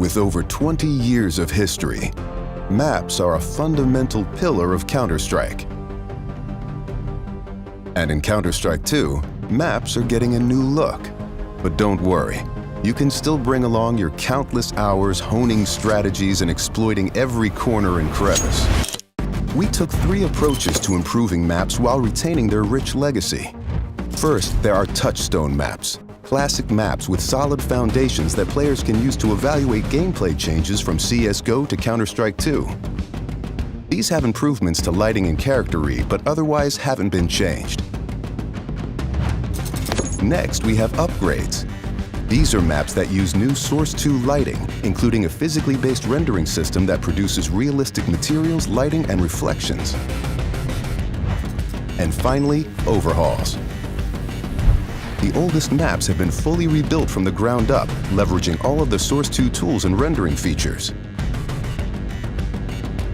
With over 20 years of history, maps are a fundamental pillar of Counter-Strike. And in Counter-Strike 2, maps are getting a new look. But don't worry, you can still bring along your countless hours honing strategies and exploiting every corner and crevice. We took 3 approaches to improving maps while retaining their rich legacy. First, there are touchstone maps. Classic maps with solid foundations that players can use to evaluate gameplay changes from CSGO to Counter-Strike 2. These have improvements to lighting and character read, but otherwise haven't been changed. Next, we have upgrades. These are maps that use new Source 2 lighting, including a physically based rendering system that produces realistic materials, lighting, and reflections. And finally, overhauls. The oldest maps have been fully rebuilt from the ground up, leveraging all of the Source 2 tools and rendering features.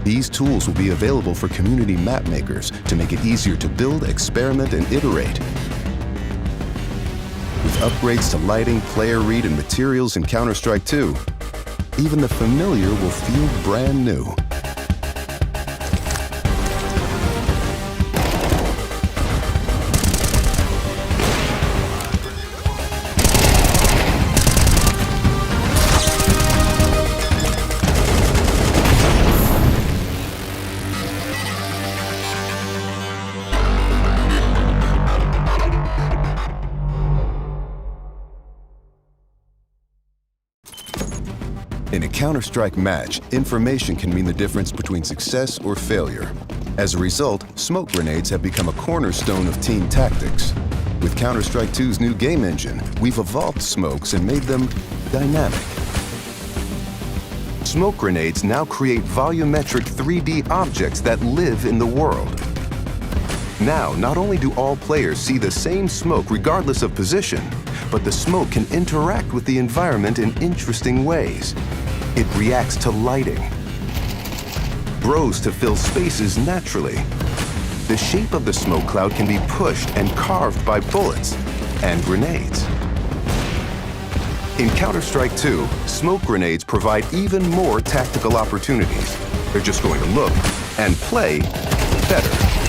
These tools will be available for community map makers to make it easier to build, experiment, and iterate. With upgrades to lighting, player read, and materials in Counter-Strike 2, even the familiar will feel brand new. In a Counter-Strike match, information can mean the difference between success or failure. As a result, smoke grenades have become a cornerstone of team tactics. With Counter-Strike 2's new game engine, we've evolved smokes and made them dynamic. Smoke grenades now create volumetric 3D objects that live in the world. Now, not only do all players see the same smoke regardless of position, but the smoke can interact with the environment in interesting ways. It reacts to lighting, grows to fill spaces naturally. The shape of the smoke cloud can be pushed and carved by bullets and grenades. In Counter-Strike 2, smoke grenades provide even more tactical opportunities. They're just going to look and play better.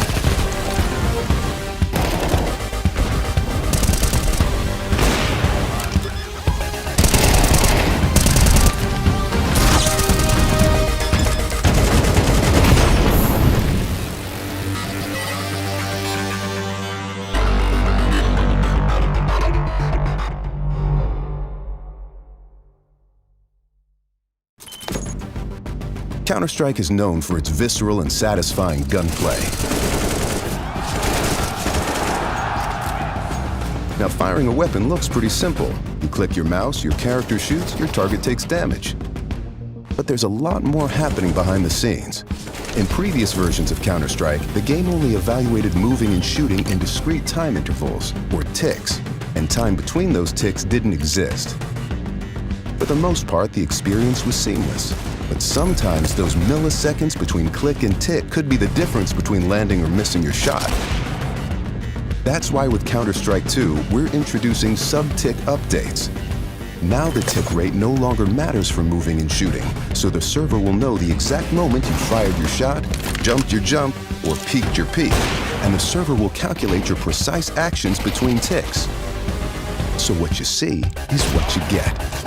Counter-Strike is known for its visceral and satisfying gunplay. Now, firing a weapon looks pretty simple. You click your mouse, your character shoots, your target takes damage. But there's a lot more happening behind the scenes. In previous versions of Counter-Strike, the game only evaluated moving and shooting in discrete time intervals, or ticks, and time between those ticks didn't exist. For the most part, the experience was seamless. But sometimes those milliseconds between click and tick could be the difference between landing or missing your shot. That's why with Counter-Strike 2, we're introducing sub-tick updates. Now the tick rate no longer matters for moving and shooting, so the server will know the exact moment you fired your shot, jumped your jump, or peeked your peek, and the server will calculate your precise actions between ticks. So what you see is what you get.